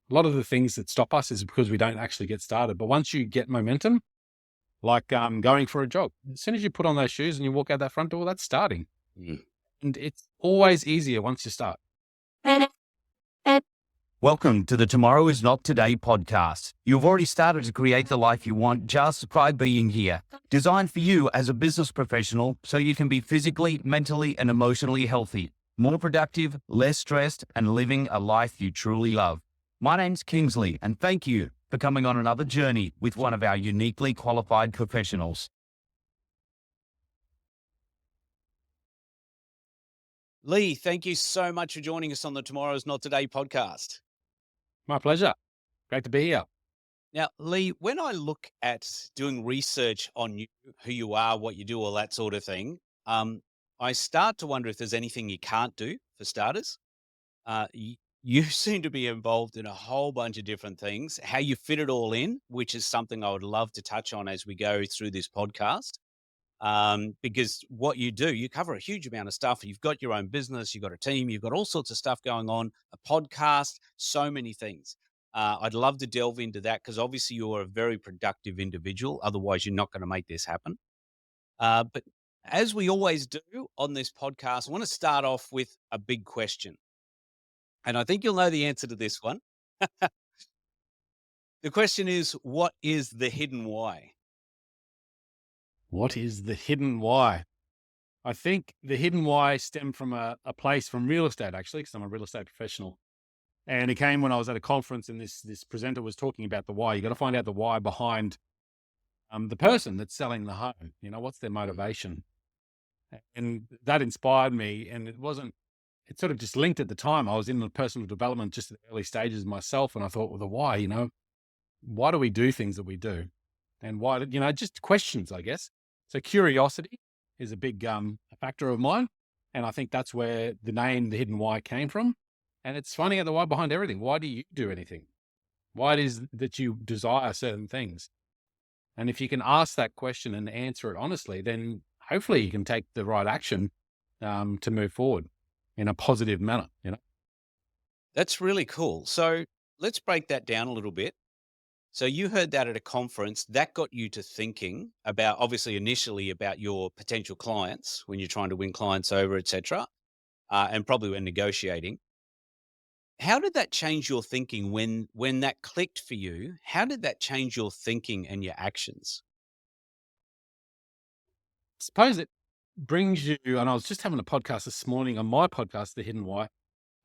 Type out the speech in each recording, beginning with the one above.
A lot of the things that stop us is because we don't actually get started. But once you get momentum, like going for a jog, as soon as you put on those shoes and you walk out that front door, that's starting. Mm. And it's always easier once you start. Welcome to the Tomorrow is Not Today podcast. You've already started to create the life you want just by being here. Designed for you as a business professional so you can be physically, mentally, and emotionally healthy, more productive, less stressed, and living a life you truly love. My name's Kingsley, and thank you for coming on another journey with one of our uniquely qualified professionals. Leigh, thank you so much for joining us on the Tomorrow is Not Today podcast. My pleasure. Great to be here. Now, Leigh, when I look at doing research on you, who you are, what you do, all that sort of thing, I start to wonder if there's anything you can't do for starters. You seem to be involved in a whole bunch of different things. How you fit it all in, which is something I would love to touch on as we go through this podcast. Because what you do, you cover a huge amount of stuff. You've got your own business, you've got a team, you've got all sorts of stuff going on, a podcast, so many things. I'd love to delve into that because obviously you're a very productive individual. Otherwise, you're not going to make this happen. But as we always do on this podcast, I want to start off with a big question. And I think you'll know the answer to this one. The question is, what is the hidden why? What is the hidden why? I think the hidden why stemmed from a place from real estate, actually, because I'm a real estate professional. And it came when I was at a conference and this presenter was talking about the why. You got to find out the why behind the person that's selling the home. You know, what's their motivation? And that inspired me. And it sort of just linked at the time. I was in the personal development just at the early stages myself. And I thought, well, the why, why do we do things that we do? And why, just questions, I guess. So curiosity is a big factor of mine. And I think that's where the name, the hidden why, came from. And it's finding out the why behind everything. Why do you do anything? Why it is that you desire certain things? And if you can ask that question and answer it honestly, then hopefully you can take the right action to move forward in a positive manner, That's really cool. So let's break that down a little bit. So you heard that at a conference that got you to thinking about, obviously initially about your potential clients when you're trying to win clients over, etc., and probably when negotiating. How did that change your thinking when that clicked for you? How did that change your thinking and your actions? Suppose it brings you, and I was just having a podcast this morning on my podcast, The Hidden Why,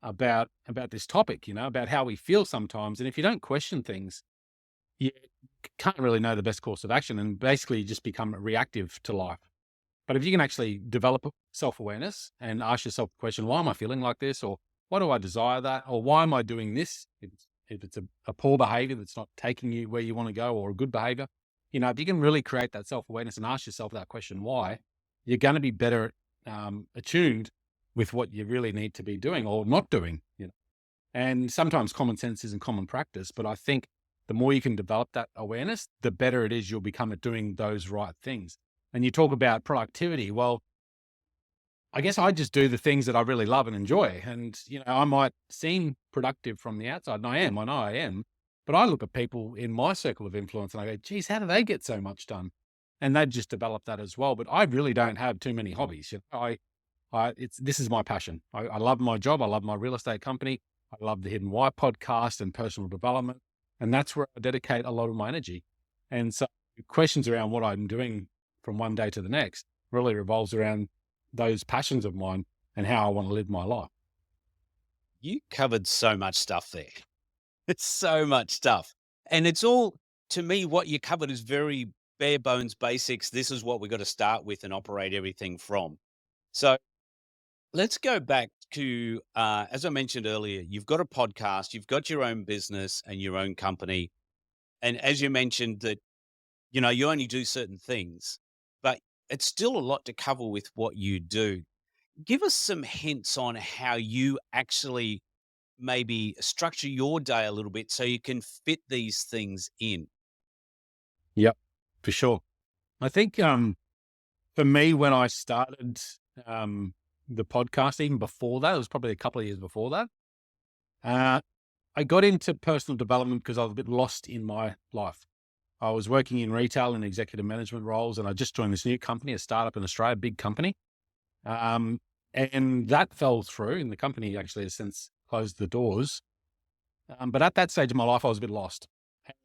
about this topic, about how we feel sometimes. And if you don't question things, you can't really know the best course of action and basically you just become reactive to life. But if you can actually develop self-awareness and ask yourself the question, why am I feeling like this? Or why do I desire that? Or why am I doing this? If it's a poor behavior that's not taking you where you want to go, or a good behavior, if you can really create that self-awareness and ask yourself that question, why, you're going to be better attuned with what you really need to be doing or not doing, And sometimes common sense isn't common practice, but I think the more you can develop that awareness, the better it is you'll become at doing those right things. And you talk about productivity. Well, I guess I just do the things that I really love and enjoy. And, I might seem productive from the outside, and I know I am, but I look at people in my circle of influence and I go, geez, how do they get so much done? And they've just developed that as well. But I really don't have too many hobbies. This is my passion. I love my job. I love my real estate company. I love the Hidden Why podcast and personal development. And that's where I dedicate a lot of my energy. And so questions around what I'm doing from one day to the next really revolves around those passions of mine and how I want to live my life. You covered so much stuff there. It's so much stuff. And it's all, to me, what you covered is very bare bones basics. This is what we got to start with and operate everything from. So let's go back to, as I mentioned earlier, you've got a podcast, you've got your own business and your own company. And as you mentioned that, you only do certain things, but it's still a lot to cover with what you do. Give us some hints on how you actually maybe structure your day a little bit so you can fit these things in. Yep, for sure. I think for me, when I started the podcast, even before that, it was probably a couple of years before that, I got into personal development because I was a bit lost in my life. I was working in retail and executive management roles, and I just joined this new company, a startup in Australia, big company. Um, and that fell through, and the company actually has since closed the doors. But at that stage of my life, I was a bit lost.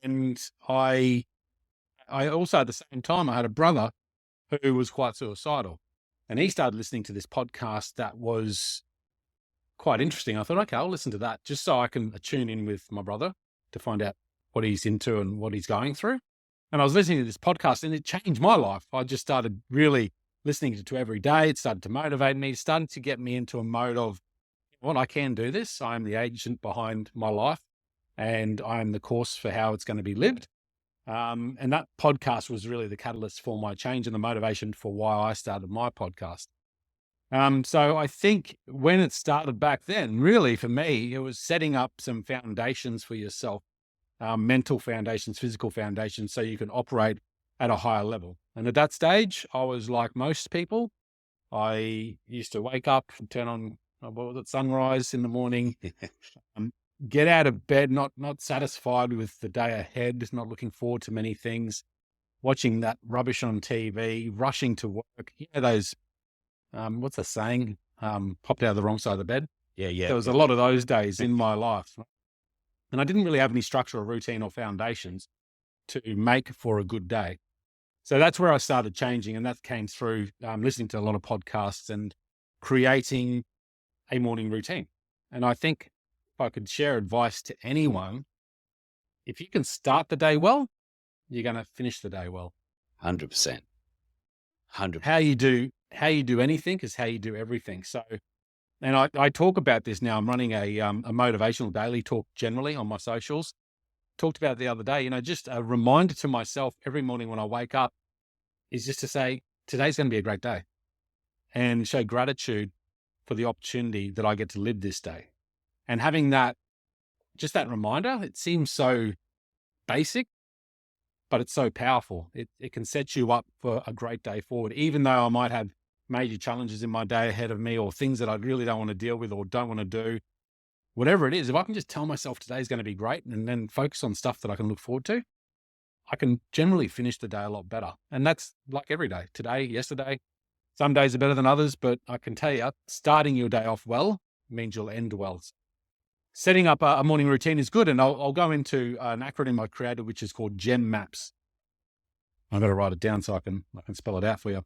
And I also, at the same time, I had a brother who was quite suicidal. And he started listening to this podcast that was quite interesting. I thought, okay, I'll listen to that just so I can tune in with my brother to find out what he's into and what he's going through. And I was listening to this podcast and it changed my life. I just started really listening to it every day. It started to motivate me, it started to get me into a mode of, well, I can do this. I'm the agent behind my life and I'm the course for how it's going to be lived. And that podcast was really the catalyst for my change and the motivation for why I started my podcast. So I think when it started back then, really for me, it was setting up some foundations for yourself, mental foundations, physical foundations, so you can operate at a higher level. And at that stage, I was like most people. I used to wake up and turn on, what was it, sunrise in the morning, get out of bed, not satisfied with the day ahead, not looking forward to many things, watching that rubbish on TV, rushing to work. You know, those, what's the saying? Popped out of the wrong side of the bed. Yeah. There was a lot of those days in my life. And I didn't really have any structure or routine or foundations to make for a good day. So that's where I started changing. And that came through listening to a lot of podcasts and creating a morning routine. And I think if I could share advice to anyone, if you can start the day well, you're going to finish the day well. 100%. 100%. How you do anything is how you do everything. So, and I talk about this now. I'm running a motivational daily talk generally on my socials. Talked about it the other day, just a reminder to myself every morning when I wake up is just to say, today's going to be a great day, and show gratitude for the opportunity that I get to live this day. And having that, just that reminder, it seems so basic, but it's so powerful. It can set you up for a great day forward, even though I might have major challenges in my day ahead of me or things that I really don't want to deal with or don't want to do. Whatever it is, if I can just tell myself today's going to be great and then focus on stuff that I can look forward to, I can generally finish the day a lot better. And that's like every day, today, yesterday. Some days are better than others, but I can tell you, starting your day off well means you'll end well. Setting up a morning routine is good. And I'll go into an acronym I created, which is called GEM MAPS. I've got to write it down so I can spell it out for you.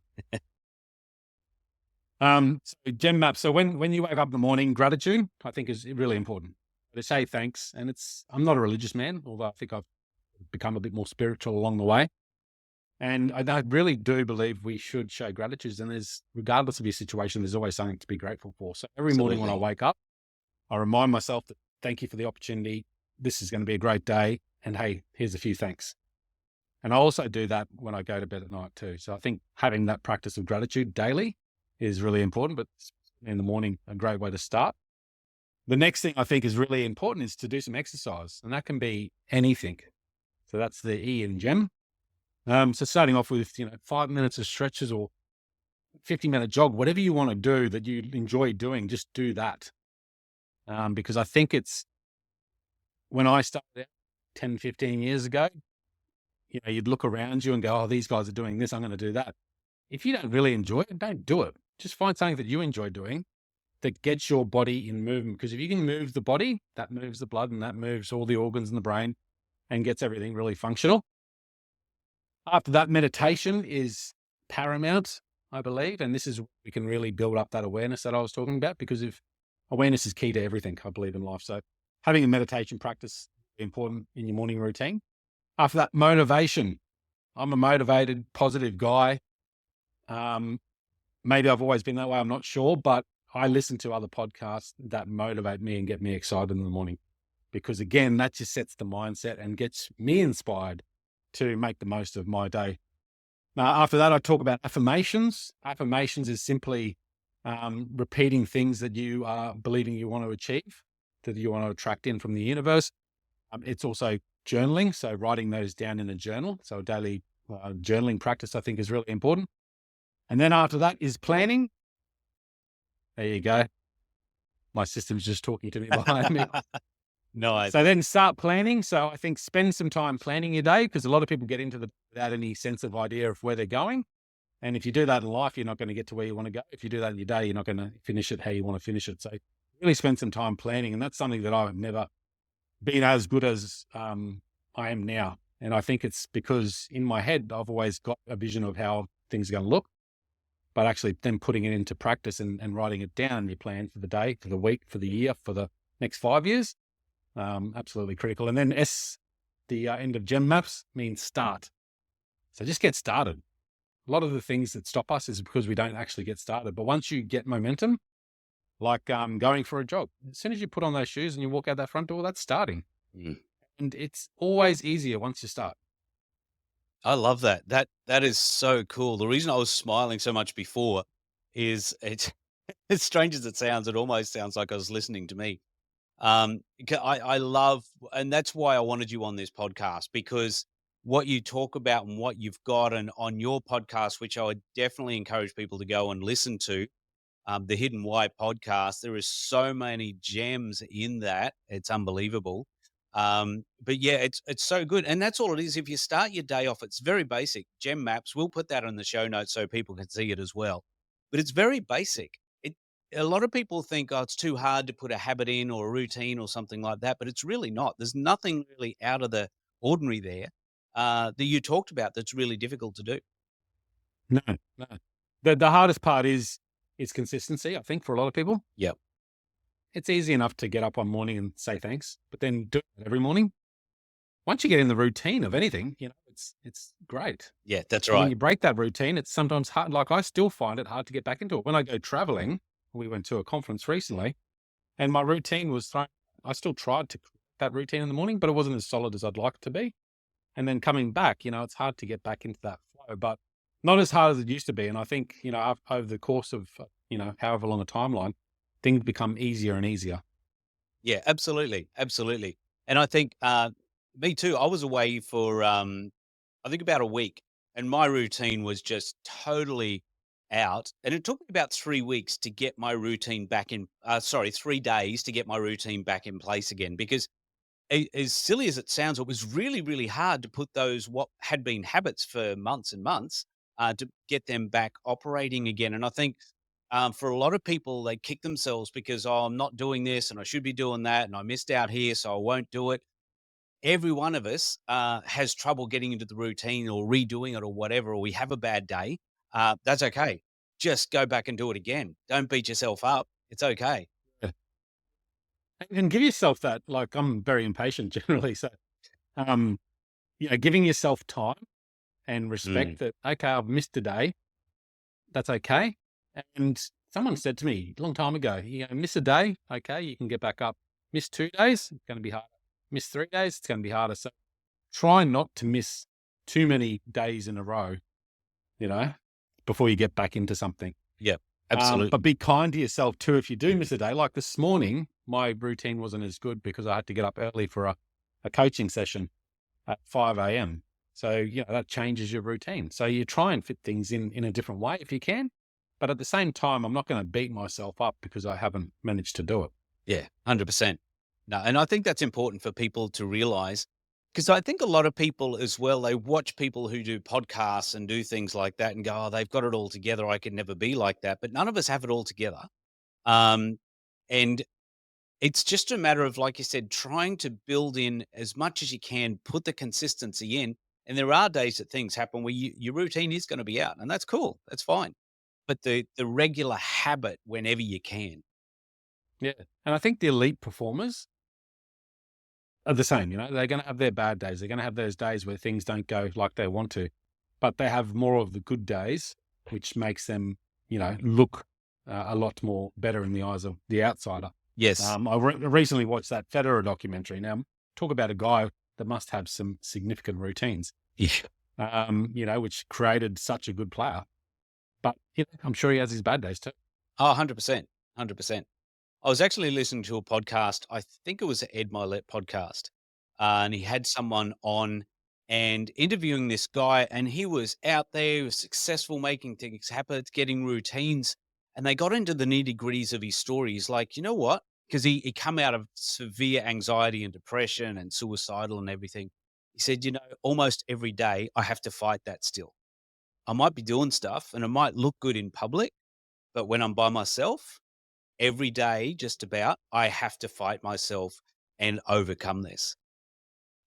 So GEM MAPS. So when you wake up in the morning, gratitude, I think is really important. To say thanks. And I'm not a religious man, although I think I've become a bit more spiritual along the way. And I really do believe we should show gratitude. And regardless of your situation, there's always something to be grateful for. So every morning when I wake up, I remind myself that thank you for the opportunity. This is going to be a great day. And hey, here's a few thanks. And I also do that when I go to bed at night too. So I think having that practice of gratitude daily is really important, but in the morning, a great way to start. The next thing I think is really important is to do some exercise, and that can be anything. So that's the E in GEM. So starting off with, 5 minutes of stretches or 50-minute jog, whatever you want to do that you enjoy doing, just do that. Because I think when I started out 10, 15 years ago, you'd look around you and go, oh, these guys are doing this, I'm going to do that. If you don't really enjoy it, don't do it. Just find something that you enjoy doing that gets your body in movement. Because if you can move the body, that moves the blood and that moves all the organs in the brain and gets everything really functional. After that, meditation is paramount, I believe. And this is where we can really build up that awareness that I was talking about, because if awareness is key to everything, I believe, in life. So having a meditation practice is important in your morning routine. After that, motivation. I'm a motivated, positive guy. Maybe I've always been that way, I'm not sure, but I listen to other podcasts that motivate me and get me excited in the morning, because again, that just sets the mindset and gets me inspired to make the most of my day. Now, after that, I talk about affirmations. Affirmations is simply repeating things that you are believing you want to achieve, that you want to attract in from the universe. It's also journaling, so writing those down in a journal. So a daily journaling practice, I think, is really important. And then after that is planning. There you go. My system's just talking to me behind me. Nice. So then start planning. So I think spend some time planning your day, because a lot of people get into the without any sense of idea of where they're going. And if you do that in life, you're not going to get to where you want to go. If you do that in your day, you're not going to finish it how you want to finish it. So really spend some time planning. And that's something that I've never been as good as I am now. And I think it's because in my head, I've always got a vision of how things are going to look, but actually then putting it into practice and writing it down, your plan for the day, for the week, for the year, for the next 5 years, absolutely critical. And then the end of gem maps means start. So just get started. A lot of the things that stop us is because we don't actually get started. But once you get momentum, like going for a jog, as soon as you put on those shoes and you walk out that front door, that's starting. Mm. And it's always easier once you start. I love that. That is so cool. The reason I was smiling so much before is it's as strange as it sounds, it almost sounds like I was listening to me. I love, and that's why I wanted you on this podcast, because what you talk about and what you've got and on your podcast, which I would definitely encourage people to go and listen to, the Hidden Why podcast. There is so many gems in that; it's unbelievable. But yeah, it's so good, and that's all it is. If you start your day off, it's very basic. Gem maps. We'll put that in the show notes so people can see it as well. But it's very basic. A lot of people think, oh, it's too hard to put a habit in or a routine or something like that, but it's really not. There's nothing really out of the ordinary there that you talked about that's really difficult to do. No, no. The hardest part is consistency, I think, for a lot of people. Yep. It's easy enough to get up one morning and say thanks, but then do it every morning. Once you get in the routine of anything, it's great. Yeah, that's And when right. you break that routine, it's sometimes hard. Like I still find it hard to get back into it. When I go traveling, we went to a conference recently, and my routine was thrown. I still tried to create that routine in the morning, but it wasn't as solid as I'd like it to be. And then coming back, it's hard to get back into that flow, but not as hard as it used to be. And I think, over the course of, however long a timeline, things become easier and easier. Yeah, absolutely, absolutely. And I think me too. I was away for I think about a week, and my routine was just totally out. And it took me about 3 weeks to get my routine back in. Sorry, 3 days to get my routine back in place again. Because as silly as it sounds, it was really, really hard to put those what had been habits for months and months to get them back operating again. And I think for a lot of people, they kick themselves because, oh, I'm not doing this and I should be doing that and I missed out here, so I won't do it. Every one of us has trouble getting into the routine or redoing it or whatever, or we have a bad day. That's okay. Just go back and do it again. Don't beat yourself up. It's okay. Yeah. And give yourself that, like, I'm very impatient generally. So, um, giving yourself time and Mm. respect that, okay, I've missed a day. That's okay. And someone said to me a long time ago, miss a day. Okay. You can get back up. Miss 2 days. It's going to be harder. Miss 3 days. It's going to be harder. So try not to miss too many days in a row, before you get back into something. Yeah, absolutely. But be kind to yourself too. If you do miss a day, like this morning, my routine wasn't as good because I had to get up early for a coaching session at 5 a.m. So, that changes your routine. So you try and fit things in a different way if you can. But at the same time, I'm not going to beat myself up because I haven't managed to do it. Yeah, 100%. No, and I think that's important for people to realize, because I think a lot of people as well, they watch people who do podcasts and do things like that and go, oh, they've got it all together. I could never be like that. But none of us have it all together. Um, and it's just a matter of, like you said, trying to build in as much as you can, put the consistency in. And there are days that things happen where your routine is going to be out, and that's cool. That's fine. But the regular habit whenever you can. Yeah. And I think the elite performers are the same. They're going to have their bad days. They're going to have those days where things don't go like they want to, but they have more of the good days, which makes them, look a lot more better in the eyes of the outsider. Yes. I recently watched that Federer documentary. Now, talk about a guy that must have some significant routines, Yeah. which created such a good player. But I'm sure he has his bad days too. Oh, 100%. 100%. I was actually listening to a podcast. I think it was an Ed Milet podcast. And he had someone on and interviewing this guy. And he was out there, he was successful, making things happen, getting routines. And they got into the nitty gritties of his story. He's like, you know what? because he come out of severe anxiety and depression and suicidal and everything. He said, almost every day I have to fight that still. I might be doing stuff and it might look good in public, but when I'm by myself, every day, just about, I have to fight myself and overcome this.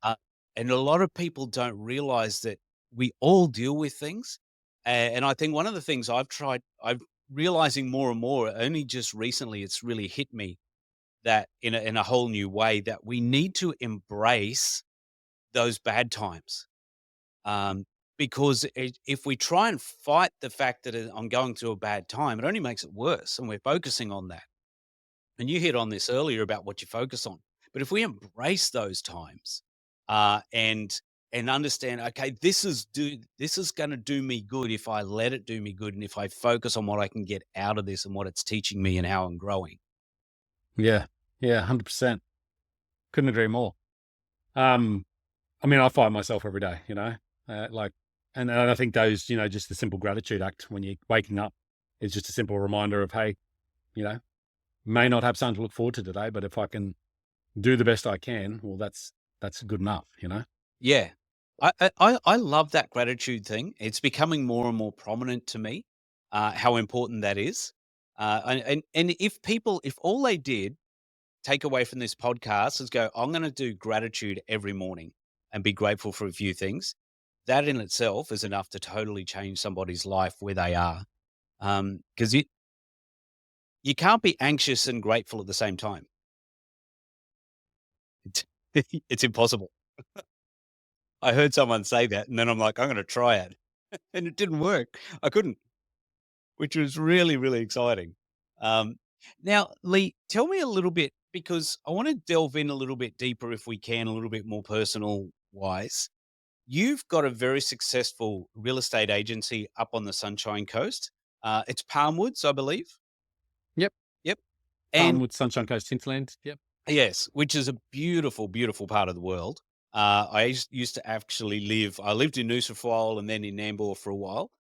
Uh, and a lot of people don't realize that we all deal with things. And I think one of the things I'm realizing more and more, only just recently, it's really hit me that in a whole new way, that we need to embrace those bad times. Um, because if we try and fight the fact that I'm going through a bad time, it only makes it worse. And we're focusing on that. And you hit on this earlier about what you focus on. But if we embrace those times and understand, okay, this is going to do me good if I let it do me good, and if I focus on what I can get out of this and what it's teaching me and how I'm growing. Yeah. Yeah. 100%. Couldn't agree more. I mean, I fight myself every day, and I think those, just the simple gratitude act when you're waking up is just a simple reminder of, hey, you know, may not have something to look forward to today, but if I can do the best I can, well, that's good enough. Yeah. I love that gratitude thing. It's becoming more and more prominent to me, how important that is. And if all they did take away from this podcast is go, I'm going to do gratitude every morning and be grateful for a few things, that in itself is enough to totally change somebody's life where they are. Because you can't be anxious and grateful at the same time. It's, it's impossible. I heard someone say that, and then I'm like, I'm going to try it. And it didn't work. I couldn't, which was really, really exciting. Um, Now, Leigh, tell me a little bit, because I want to delve in a little bit deeper if we can, a little bit more personal wise. You've got a very successful real estate agency up on the Sunshine Coast. It's Palmwoods, I believe. Yep. Yep. And With Sunshine Coast Hinterland. Yep. yes, which is a beautiful, beautiful part of the world. I used to actually I lived in Noosa for a while and then in Nambour for a while.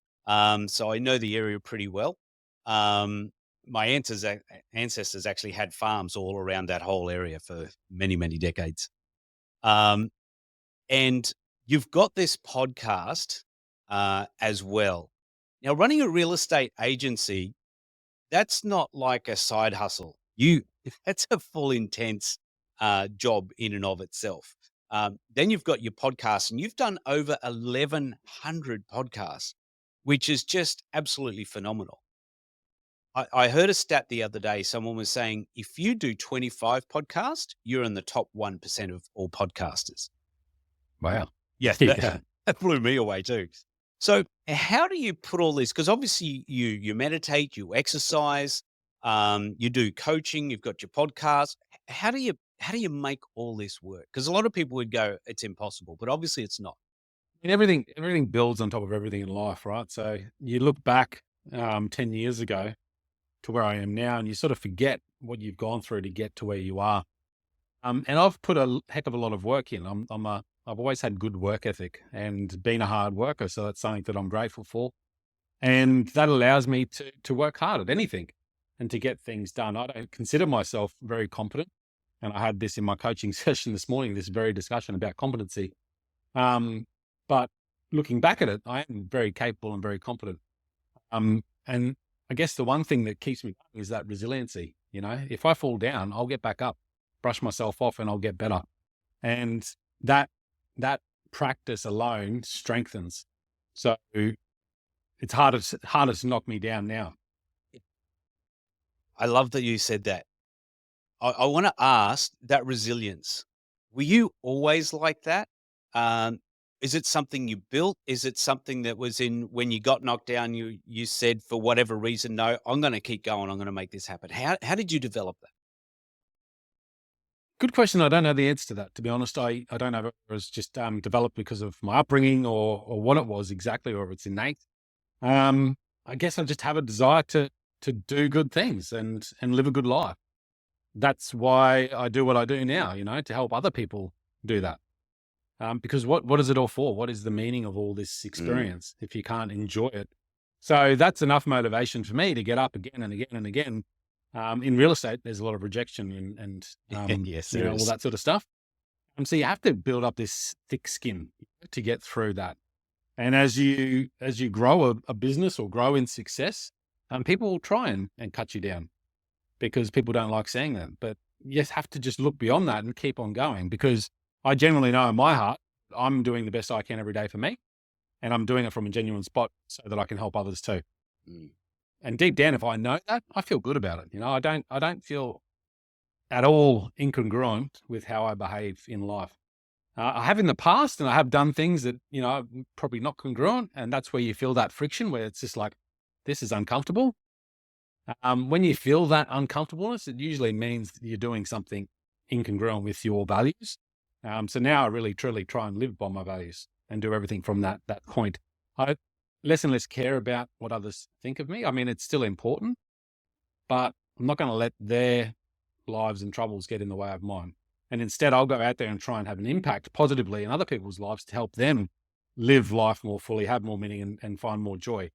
So I know the area pretty well. My ancestors actually had farms all around that whole area for many, many decades. Um, and you've got this podcast as well. Now, running a real estate agency, that's not like a side hustle. That's a full intense job in and of itself. Then you've got your podcast, and you've done over 1,100 podcasts, which is just absolutely phenomenal. I heard a stat the other day. Someone was saying if you do 25 podcasts, you're in the top 1% of all podcasters. Wow. Yeah, Yeah. that blew me away too. So, how do you put all this? Because obviously, you meditate, you exercise, you do coaching, you've got your podcast. How do you make all this work? Because a lot of people would go, it's impossible, but obviously, it's not. And everything builds on top of everything in life, right? So you look back 10 years ago to where I am now, and you sort of forget what you've gone through to get to where you are. And I've put a heck of a lot of work in. I've always had good work ethic and been a hard worker, so that's something that I'm grateful for. And that allows me to work hard at anything and to get things done. I don't consider myself very competent, and I had this in my coaching session this morning. This very discussion about competency. But looking back at it, I am very capable and very competent. And I guess the one thing that keeps me going is that resiliency. If I fall down, I'll get back up, brush myself off, and I'll get better. And that practice alone strengthens. So it's harder to knock me down now. I love that you said that. I want to ask that resilience. Were you always like that? Um, is it something you built? Is it something that was in when you got knocked down? You said for whatever reason, no, I'm going to keep going. I'm going to make this happen. How did you develop that? Good question. I don't know the answer to that, to be honest. I don't know if it was just developed because of my upbringing or what it was exactly, or if it's innate. I guess I just have a desire to do good things and live a good life. That's why I do what I do now, to help other people do that. Because what is it all for? What is the meaning of all this experience if you can't enjoy it? So that's enough motivation for me to get up again and again and again, In real estate, there's a lot of rejection and Yes, you there know, all is. that sort of stuff. So you have to build up this thick skin to get through that. And as you grow a business or grow in success, people will try and cut you down because people don't like seeing that. But you just have to just look beyond that and keep on going, because I generally know in my heart I'm doing the best I can every day for me, and I'm doing it from a genuine spot so that I can help others too. Mm. And deep down, if I know that, I feel good about it. You know, I don't feel at all incongruent with how I behave in life. I have in the past, and I have done things that, you know, are probably not congruent. And that's where you feel that friction, where it's just like, this is uncomfortable. When you feel that uncomfortableness, it usually means that you're doing something incongruent with your values. So now I really, truly try and live by my values and do everything from that point. I less and less care about what others think of me. I mean, it's still important, but I'm not going to let their lives and troubles get in the way of mine. And instead, I'll go out there and try and have an impact positively in other people's lives to help them live life more fully, have more meaning, and find more joy.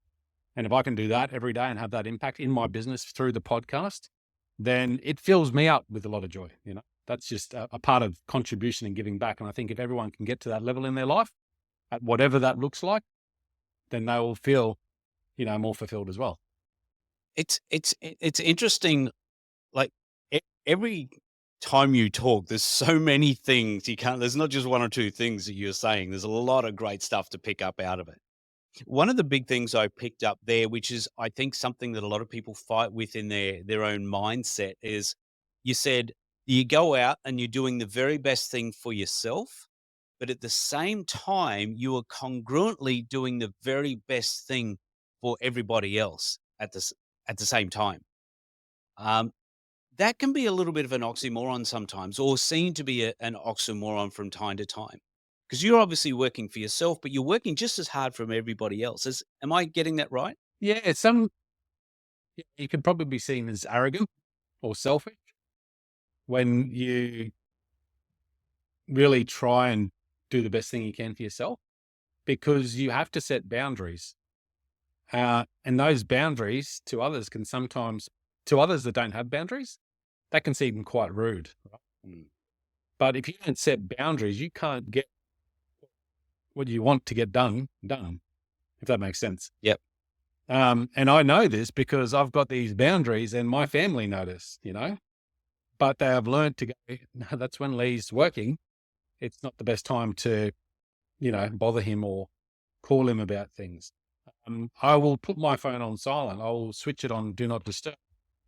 And if I can do that every day and have that impact in my business through the podcast, then it fills me up with a lot of joy. You know, that's just a part of contribution and giving back. And I think if everyone can get to that level in their life, at whatever that looks like, then they will feel, you know, more fulfilled as well. It's interesting. Like every time you talk, there's so many things you can't. There's not just one or two things that you're saying. There's a lot of great stuff to pick up out of it. One of the big things I picked up there, which is I think something that a lot of people fight with in their own mindset, is you said you go out and you're doing the very best thing for yourself, but at the same time you are congruently doing the very best thing for everybody else at the same time. Um, that can be a little bit of an oxymoron sometimes, or seem to be an oxymoron from time to time. Because you're obviously working for yourself, but you're working just as hard from everybody else. Am I getting that right? Yeah, you could probably be seen as arrogant or selfish when you really try and do the best thing you can for yourself, because you have to set boundaries. And those boundaries to others can sometimes, to others that don't have boundaries, that can seem quite rude. Right? Mm. But if you don't set boundaries, you can't get what you want to get done, if that makes sense. Yep. And I know this because I've got these boundaries and my family notice, you know, but they have learned to go, no, that's when Leigh's working. It's not the best time to, you know, bother him or call him about things. I will put my phone on silent. I will switch it on do not disturb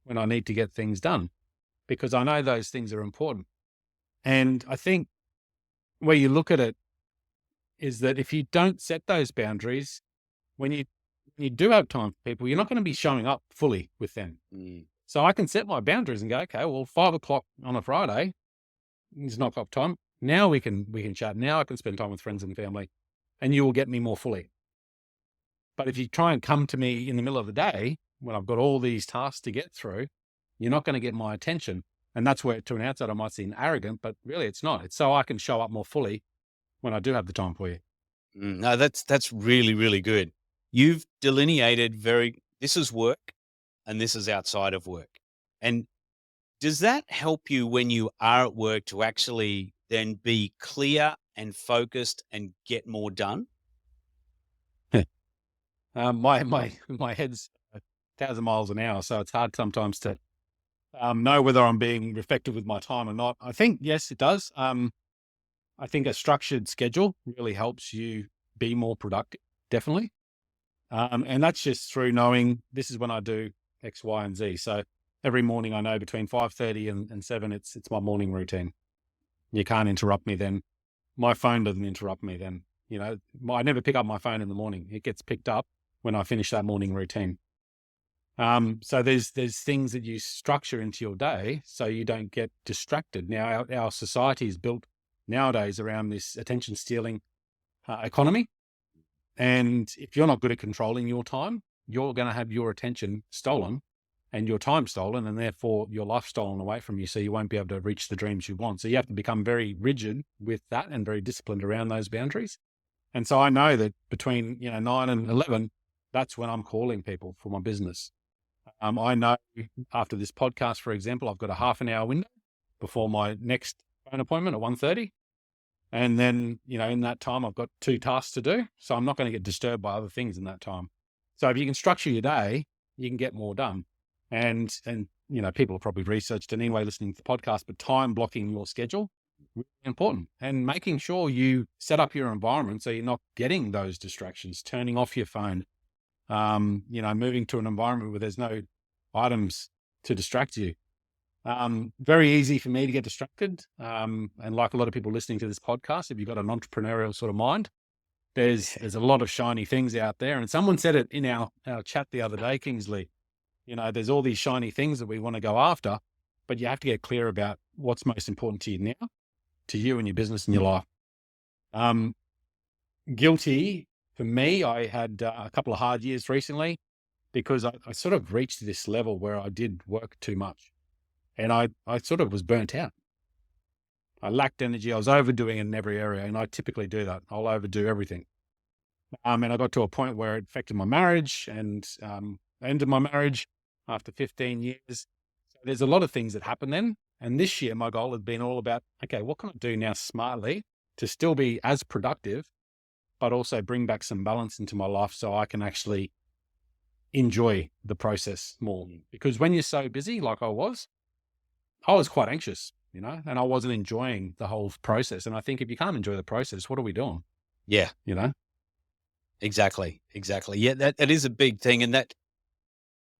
when I need to get things done, because I know those things are important. And I think where you look at it is that if you don't set those boundaries, when you do have time for people, you're not going to be showing up fully with them. Mm. So I can set my boundaries and go, okay, well, 5:00 on a Friday is knock off time. Now we can chat. Now I can spend time with friends and family, and you will get me more fully. But if you try and come to me in the middle of the day when I've got all these tasks to get through, you're not going to get my attention. And that's where, to an outsider, I might seem arrogant, but really it's not. It's so I can show up more fully when I do have the time for you. No, that's really, really good. You've delineated this is work and this is outside of work. And does that help you when you are at work to actually then be clear and focused and get more done? My head's 1,000 miles an hour, so it's hard sometimes to know whether I'm being effective with my time or not. I think, yes, it does. I think a structured schedule really helps you be more productive, definitely. And that's just through knowing this is when I do X, Y, and Z. So every morning I know between 5:30 and 7, it's my morning routine. You can't interrupt me then. My phone doesn't interrupt me then. You know, I never pick up my phone in the morning. It gets picked up when I finish that morning routine. So there's things that you structure into your day so you don't get distracted. Now our society is built nowadays around this attention stealing economy. And if you're not good at controlling your time, you're going to have your attention stolen and your time stolen, and therefore your life stolen away from you. So you won't be able to reach the dreams you want. So you have to become very rigid with that and very disciplined around those boundaries. And so I know that between 9 and 11, that's when I'm calling people for my business. I know after this podcast, for example, I've got a half an hour window before my next phone appointment at 1:30. And then, in that time, I've got 2 tasks to do. So I'm not going to get disturbed by other things in that time. So if you can structure your day, you can get more done. And people have probably researched it anyway, listening to the podcast, but time blocking your schedule, really important. And making sure you set up your environment so you're not getting those distractions, turning off your phone, moving to an environment where there's no items to distract you. Very easy for me to get distracted. And like a lot of people listening to this podcast, if you've got an entrepreneurial sort of mind, there's a lot of shiny things out there. And someone said it in our chat the other day, Kingsley, there's all these shiny things that we want to go after, but you have to get clear about what's most important to you now, to you and your business and your life. Guilty for me, I had a couple of hard years recently because I sort of reached this level where I did work too much. And I sort of was burnt out. I lacked energy. I was overdoing it in every area. And I typically do that. I'll overdo everything. And I got to a point where it affected my marriage and ended my marriage after 15 years. So there's a lot of things that happen then. And this year, my goal has been all about, okay, what can I do now smartly to still be as productive, but also bring back some balance into my life so I can actually enjoy the process more. Because when you're so busy, like I was quite anxious, and I wasn't enjoying the whole process. And I think if you can't enjoy the process, what are we doing? Yeah, exactly. Yeah, that is a big thing. And that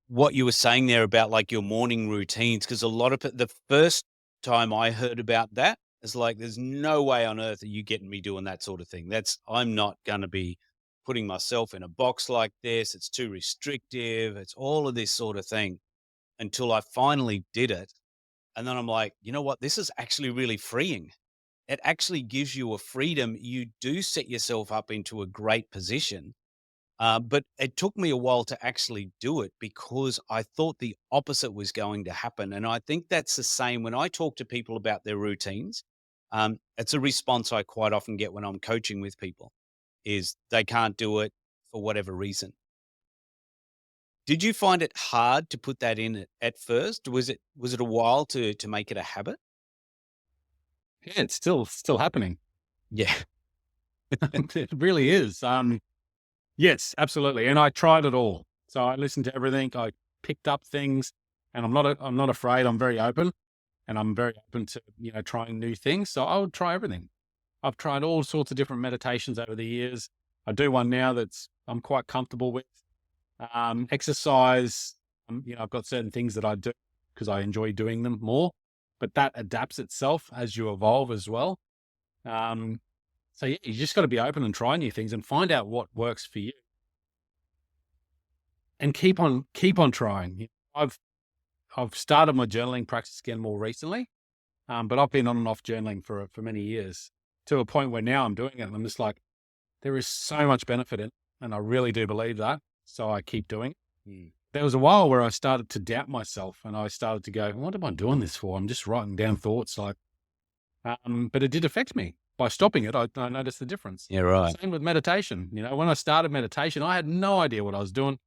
what you were saying there about like your morning routines, because a lot of the first time I heard about that, it's like, there's no way on earth are you getting me doing that sort of thing. I'm not going to be putting myself in a box like this. It's too restrictive. It's all of this sort of thing until I finally did it. And then I'm like, you know what? This is actually really freeing. It actually gives you a freedom. You do set yourself up into a great position. But it took me a while to actually do it because I thought the opposite was going to happen. And I think that's the same when I talk to people about their routines. It's a response I quite often get when I'm coaching with people is they can't do it for whatever reason. Did you find it hard to put that in at first? Was it a while to make it a habit? Yeah, it's still happening. Yeah. It really is. Yes, absolutely. And I tried it all. So I listened to everything. I picked up things, and I'm not afraid. I'm very open, and I'm very open to, trying new things. So I would try everything. I've tried all sorts of different meditations over the years. I do one now I'm quite comfortable with. Exercise, I've got certain things that I do because I enjoy doing them more, but that adapts itself as you evolve as well. So yeah, you just got to be open and try new things and find out what works for you, and keep on trying. I've started my journaling practice again more recently, but I've been on and off journaling for many years, to a point where now I'm doing it and I'm just like, there is so much benefit in it, and I really do believe that. So I keep doing it. There was a while where I started to doubt myself, and I started to go, what am I doing this for? I'm just writing down thoughts but it did affect me. By stopping it, I noticed the difference. Yeah, right. Same with meditation. When I started meditation, I had no idea what I was doing.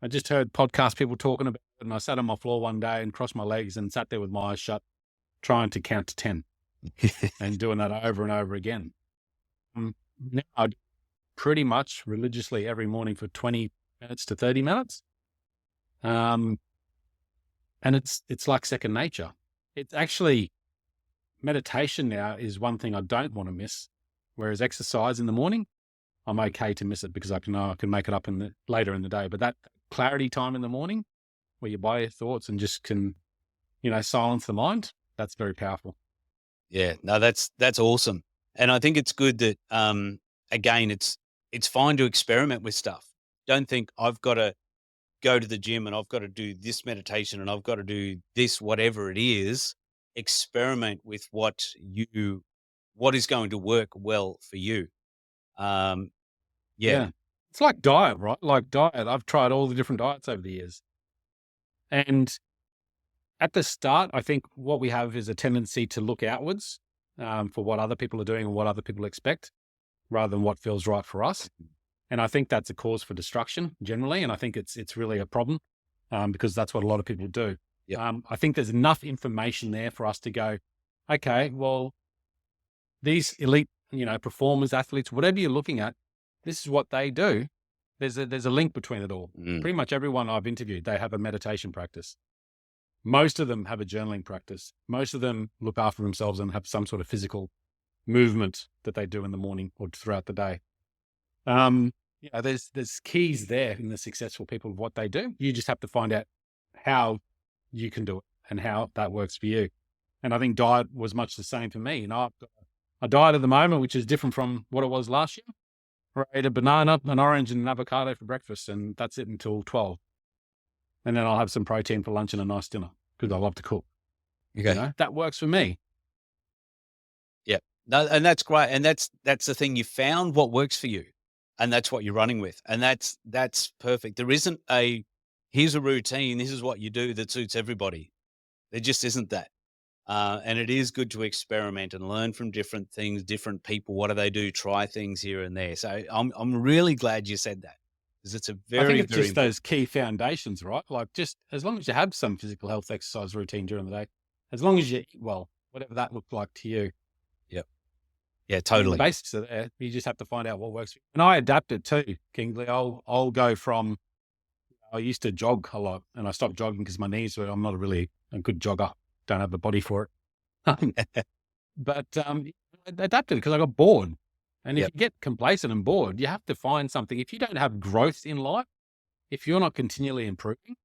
I just heard podcast people talking about it, and I sat on my floor one day and crossed my legs and sat there with my eyes shut, trying to count to 10 and doing that over and over again. Now I do pretty much religiously every morning for 20 minutes to 30 minutes. And it's like second nature. It's actually, meditation now is one thing I don't want to miss. Whereas exercise in the morning, I'm okay to miss it because I can make it up later in the day. But that clarity time in the morning where you're by your thoughts and just can, silence the mind, that's very powerful. Yeah, no, that's awesome. And I think it's good that, again, it's fine to experiment with stuff. Don't think I've got to go to the gym and I've got to do this meditation and I've got to do this, whatever it is. Experiment with what is going to work well for you. Yeah. It's like diet, right? Like diet. I've tried all the different diets over the years. And at the start, I think what we have is a tendency to look outwards for what other people are doing and what other people expect, rather than what feels right for us. And I think that's a cause for destruction generally. And I think it's really a problem. because that's what a lot of people do. Yep. I think there's enough information there for us to go, okay, well, these elite, performers, athletes, whatever you're looking at, this is what they do. There's a link between it all. Pretty much everyone I've interviewed, they have a meditation practice. Most of them have a journaling practice. Most of them look after themselves and have some sort of physical movement that they do in the morning or throughout the day. There's keys there in the successful people of what they do. You just have to find out how you can do it and how that works for you. And I think diet was much the same for me. I've got a diet at the moment, which is different from what it was last year. I ate a banana, an orange, and an avocado for breakfast, and that's it until 12. And then I'll have some protein for lunch and a nice dinner because I love to cook. Okay. That works for me. Yeah. No, and that's great. And that's the thing. You found what works for you, and that's what you're running with. And that's perfect. There isn't here's a routine. This is what you do that suits everybody. There just isn't that. And it is good to experiment and learn from different things, different people. What do they do? Try things here and there. So I'm really glad you said that, because it's a very, I think it's very just those key foundations, right? Like, just as long as you have some physical health exercise routine during the day, as long as you eat well, whatever that looked like to you. Yep. Yeah, The totally. basics are there. You just have to find out what works for you. And I adapted too, Kingsley. I'll go from, I used to jog a lot and I stopped jogging because my knees were, I'm not really a good jogger. Don't have the body for it. But I adapted because I got bored. And if Yep. you get complacent and bored, you have to find something. If you don't have growth in life, if you're not continually improving,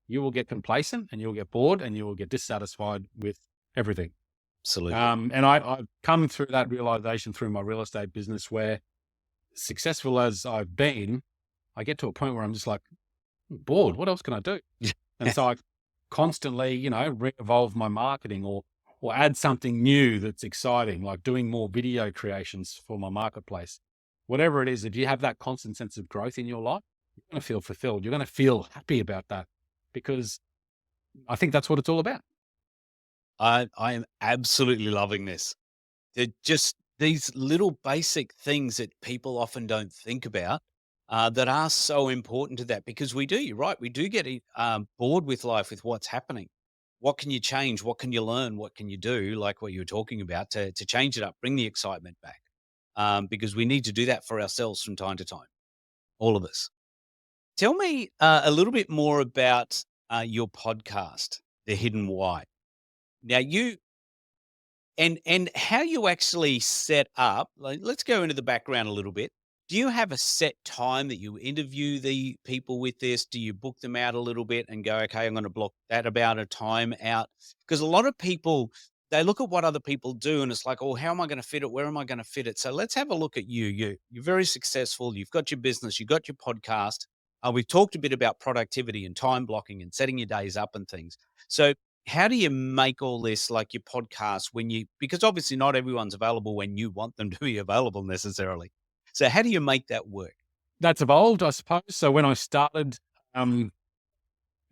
you will get complacent and you'll get bored and you will get dissatisfied with everything. Absolutely. And I've come through that realization through my real estate business, where, successful as I've been, I get to a point where I'm just like, bored. What else can I do? And so I constantly, re-evolve my marketing or add something new that's exciting, like doing more video creations for my marketplace. Whatever it is, if you have that constant sense of growth in your life, you're going to feel fulfilled. You're going to feel happy about that, because I think that's what it's all about. I am absolutely loving this. They're just these little basic things that people often don't think about, that are so important to that, because you're right, we do get bored with life, with what's happening. What can you change? What can you learn? What can you do? Like what you were talking about, to change it up, bring the excitement back, because we need to do that for ourselves from time to time, all of us. Tell me a little bit more about your podcast, The Hidden Why. Now, and how you actually set up, like, let's go into the background a little bit. Do you have a set time that you interview the people with this? Do you book them out a little bit and go, okay, I'm going to block that about a time out? Because a lot of people, they look at what other people do and it's like, oh, how am I going to fit it? Where am I going to fit it? So let's have a look at you. You're very successful. You've got your business. You've got your podcast. We've talked a bit about productivity and time blocking and setting your days up and things. So how do you make all this, like your podcast, because obviously not everyone's available when you want them to be available necessarily. So how do you make that work? That's evolved, I suppose. So when I started, it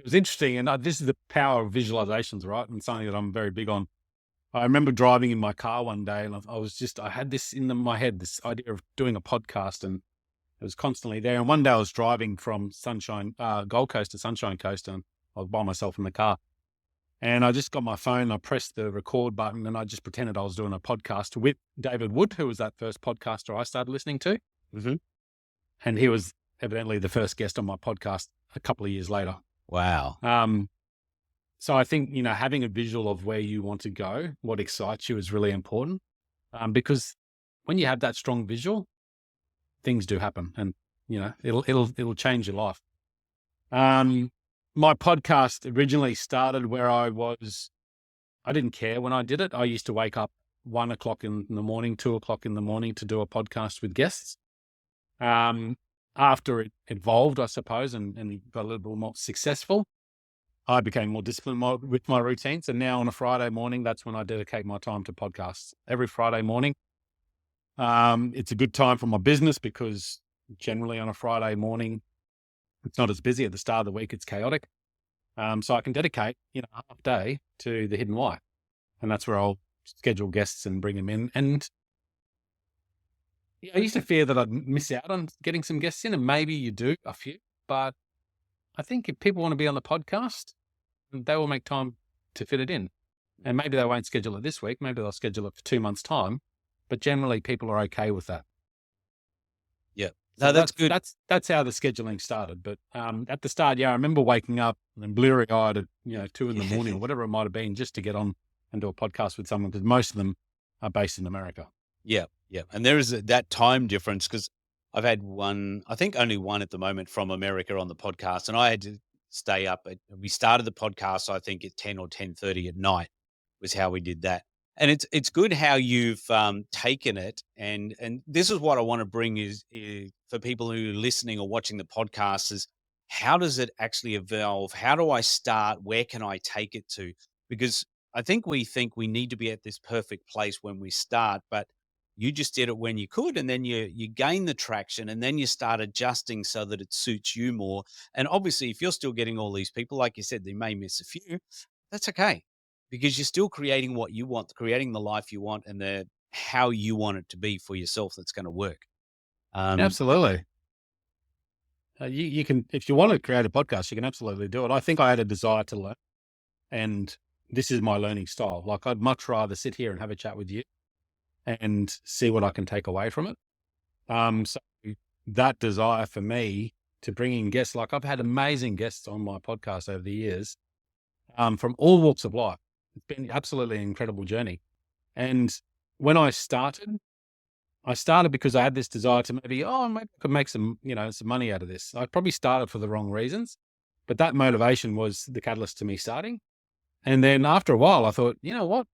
was interesting. And this is the power of visualizations, right? And something that I'm very big on. I remember driving in my car one day and I had this in my head, this idea of doing a podcast, and it was constantly there. And one day I was driving from Gold Coast to Sunshine Coast, and I was by myself in the car. And I just got my phone, I pressed the record button, and I just pretended I was doing a podcast with David Wood, who was that first podcaster I started listening to. Mm-hmm. And he was evidently the first guest on my podcast a couple of years later. Wow. So I think, having a visual of where you want to go, what excites you, is really important. Because when you have that strong visual, things do happen, and, it'll change your life. My podcast originally started where I didn't care when I did it. I used to wake up 1 o'clock in the morning, 2 o'clock in the morning to do a podcast with guests. After it evolved, I suppose, and got a little bit more successful, I became more disciplined with my routines. And now on a Friday morning, that's when I dedicate my time to podcasts. Every Friday morning. It's a good time for my business because generally on a Friday morning, it's not as busy. At the start of the week, it's chaotic. So I can dedicate, a half day to The Hidden Why. And that's where I'll schedule guests and bring them in. And I used to fear that I'd miss out on getting some guests in, and maybe you do a few, but I think if people want to be on the podcast, they will make time to fit it in. And maybe they won't schedule it this week. Maybe they'll schedule it for 2 months' time. But generally, people are okay with that. Yeah. So No, that's good. That's how the scheduling started. But at the start, I remember waking up and bleary-eyed at 2 in the morning or whatever it might have been, just to get on and do a podcast with someone, because most of them are based in America. Yeah, yeah. And there is that time difference, because I've had one, I think only one at the moment from America on the podcast, and I had to stay up. We started the podcast, I think, at 10 or 10:30 at night was how we did that. And it's good how you've taken it, and this is what I want to bring is for people who are listening or watching the podcast is, how does it actually evolve? How do I start? Where can I take it to? Because I think we need to be at this perfect place when we start, but you just did it when you could, and then you gain the traction, and then you start adjusting so that it suits you more. And obviously, if you're still getting all these people, like you said, they may miss a few. That's okay, because you're still creating what you want, creating the life you want, and the how you want it to be for yourself. That's going to work. Um, Absolutely. You can, if you want to create a podcast, you can absolutely do it. I think I had a desire to learn, and this is my learning style. Like, I'd much rather sit here and have a chat with you and see what I can take away from it. So that desire for me to bring in guests, like I've had amazing guests on my podcast over the years, from all walks of life. It's been absolutely an incredible journey. And when I started because I had this desire to maybe I could make some money out of this. I probably started for the wrong reasons, but that motivation was the catalyst to me starting. And then after a while, I thought, you know what?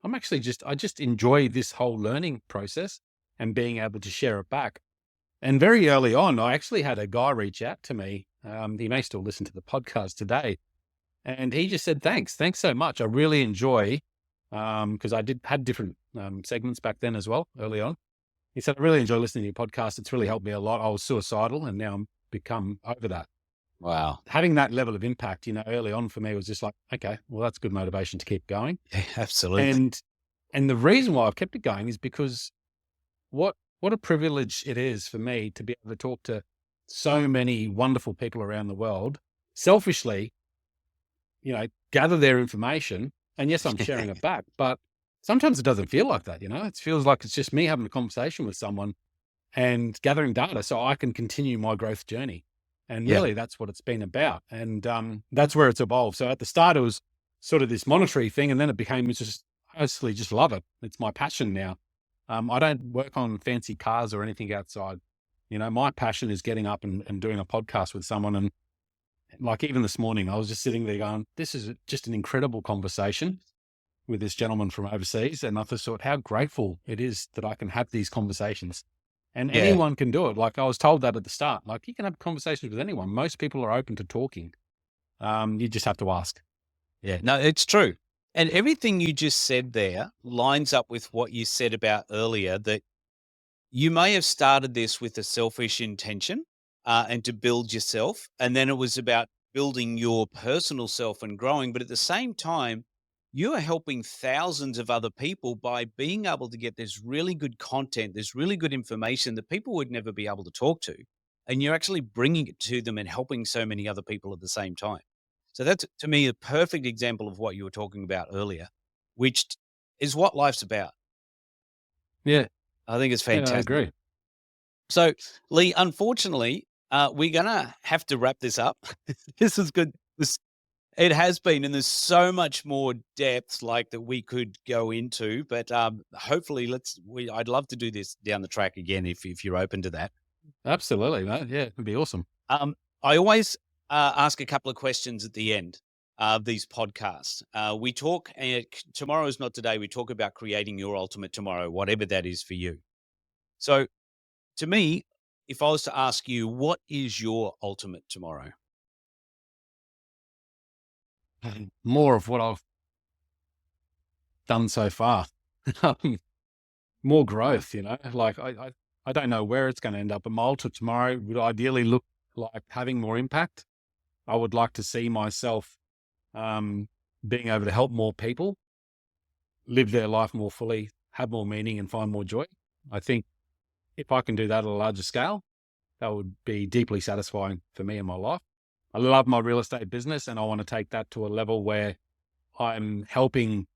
I just enjoy this whole learning process and being able to share it back. And very early on, I actually had a guy reach out to me. He may still listen to the podcast today. And he just said, thanks so much. I really enjoy, because I had different segments back then as well, early on. He said, I really enjoy listening to your podcast. It's really helped me a lot. I was suicidal, and now I'm become over that. wow. Having that level of impact, early on for me was just like, okay, well, that's good motivation to keep going. Yeah, absolutely. And the reason why I've kept it going is because what a privilege it is for me to be able to talk to so many wonderful people around the world, selfishly, gather their information. And yes, I'm sharing it back, but sometimes it doesn't feel like that. It feels like it's just me having a conversation with someone and gathering data so I can continue my growth journey. And Yeah. really, that's what it's been about. And that's where it's evolved. So at the start, it was sort of this monetary thing. And then it became I honestly just love it. It's my passion now. I don't work on fancy cars or anything outside. My passion is getting up and doing a podcast with someone. And like even this morning, I was just sitting there going, this is just an incredible conversation with this gentleman from overseas. And I just thought how grateful it is that I can have these conversations. And Yeah. anyone can do it. Like I was told that at the start, like you can have conversations with anyone. Most people are open to talking. You just have to ask. Yeah, no, it's true. And everything you just said there lines up with what you said about earlier, that you may have started this with a selfish intention and to build yourself. And then it was about building your personal self and growing. But at the same time, you are helping thousands of other people by being able to get this really good content, this really good information that people would never be able to talk to. And you're actually bringing it to them and helping so many other people at the same time. So that's, to me, a perfect example of what you were talking about earlier, which is what life's about. Yeah. I think it's Yeah, I fantastic. agree. So, Leigh, unfortunately, we're going to have to wrap this up. This is good. It has been, and there's so much more depth like that we could go into, but hopefully I'd love to do this down the track again if you're open to that. Absolutely, mate. Yeah, it'd be awesome. I always ask a couple of questions at the end of these podcasts. We talk, tomorrow is not today, we talk about creating your ultimate tomorrow, whatever that is for you. So to me, if I was to ask you, what is your ultimate tomorrow? More of what I've done so far. More growth, like I don't know where it's going to end up, but my ultimate tomorrow would ideally look like having more impact. I would like to see myself being able to help more people live their life more fully, have more meaning, and find more joy. I think if I can do that at a larger scale, that would be deeply satisfying for me in my life. I love my real estate business, and I want to take that to a level where I'm helping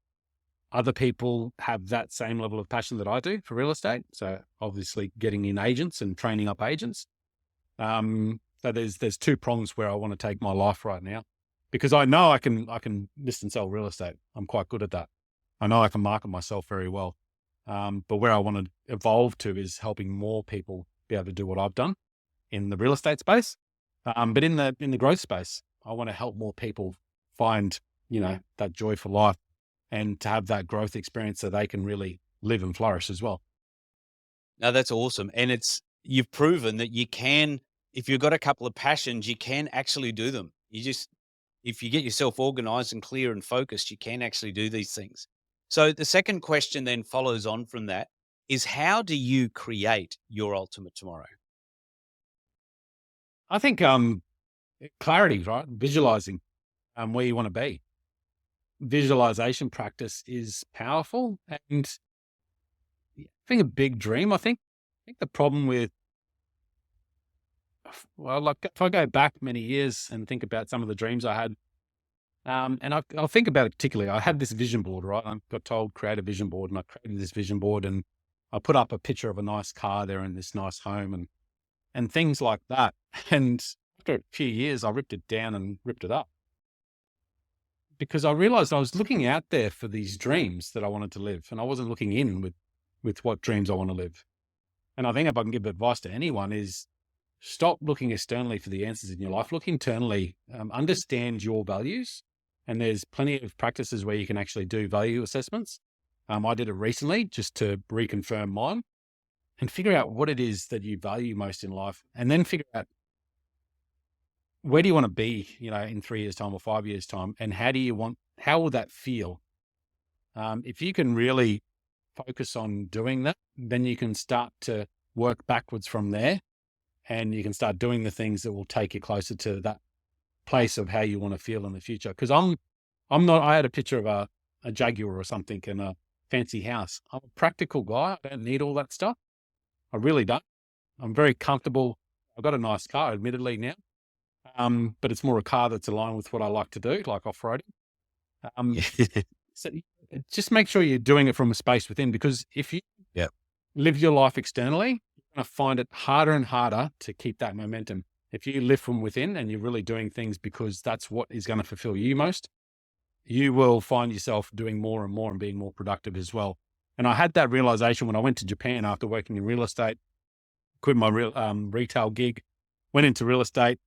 other people have that same level of passion that I do for real estate. So obviously getting in agents and training up agents. So there's two prongs where I want to take my life right now, because I know I can list and sell real estate. I'm quite good at that. I know I can market myself very well. But where I want to evolve to is helping more people be able to do what I've done in the real estate space. But in the growth space, I want to help more people find, that joy for life and to have that growth experience so they can really live and flourish as well. Now that's awesome. And you've proven that you can, if you've got a couple of passions, you can actually do them. If you get yourself organized and clear and focused, you can actually do these things. So the second question then follows on from that is, how do you create your ultimate tomorrow? I think clarity, right? Visualizing where you want to be. Visualization practice is powerful, and I think a big dream. I think the problem with, like if I go back many years and think about some of the dreams I had, and I'll think about it particularly. I had this vision board, right? I got told create a vision board, and I created this vision board, and I put up a picture of a nice car there and this nice home and things like that. And after a few years, I ripped it down and ripped it up, because I realized I was looking out there for these dreams that I wanted to live, and I wasn't looking in with what dreams I want to live. And I think if I can give advice to anyone is stop looking externally for the answers in your life. Look internally, understand your values. And there's plenty of practices where you can actually do value assessments. I did it recently just to reconfirm mine and figure out what it is that you value most in life. And then figure out, where do you want to be, in 3 years' time or 5 years' time? And how will that feel? If you can really focus on doing that, then you can start to work backwards from there, and you can start doing the things that will take you closer to that place of how you want to feel in the future. Because I had a picture of a Jaguar or something in a fancy house. I'm a practical guy. I don't need all that stuff. I really don't. I'm very comfortable. I've got a nice car, admittedly now. But it's more a car that's aligned with what I like to do, like off-roading. So just make sure you're doing it from a space within, because if you live your life externally, you're going to find it harder and harder to keep that momentum. If you live from within and you're really doing things because that's what is going to fulfill you most, you will find yourself doing more and more and being more productive as well. And I had that realization when I went to Japan after working in real estate, quit my retail gig, went into real estate,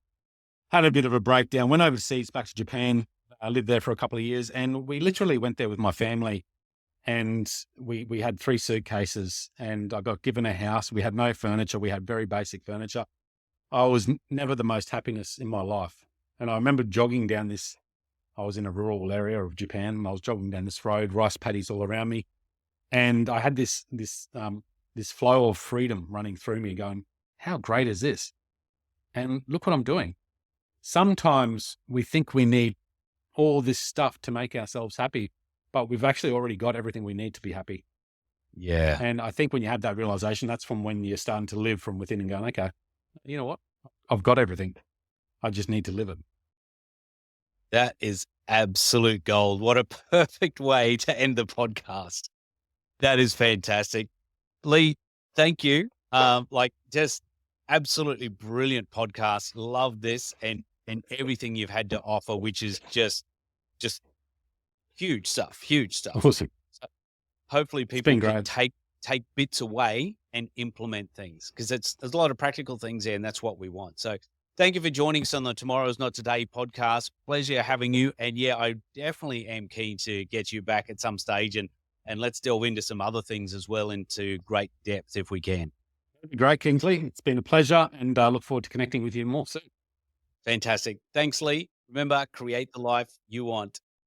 had a bit of a breakdown, went overseas back to Japan. I lived there for a couple of years, and we literally went there with my family, and we had 3 suitcases, and I got given a house. We had no furniture. We had very basic furniture. I was never the most happiness in my life. And I remember jogging down I was in a rural area of Japan. I was jogging down this road, rice paddies all around me. And I had this flow of freedom running through me going, how great is this? And look what I'm doing. Sometimes we think we need all this stuff to make ourselves happy, but we've actually already got everything we need to be happy. Yeah. And I think when you have that realization, that's from when you're starting to live from within and going, okay, you know what? I've got everything. I just need to live it. That is absolute gold. What a perfect way to end the podcast. That is fantastic. Leigh, thank you. Just absolutely brilliant podcast. Love this and everything you've had to offer, which is just huge stuff. Awesome. So hopefully It's people been can great. take bits away and implement things, because there's a lot of practical things there, and that's what we want. So thank you for joining us on the Tomorrow's Not Today podcast. Pleasure having you. And yeah, I definitely am keen to get you back at some stage, and let's delve into some other things as well, into great depth if we can. That'd be great, Kingsley. It's been a pleasure, and I look forward to connecting with you more soon. Fantastic. Thanks, Leigh. Remember, create the life you want.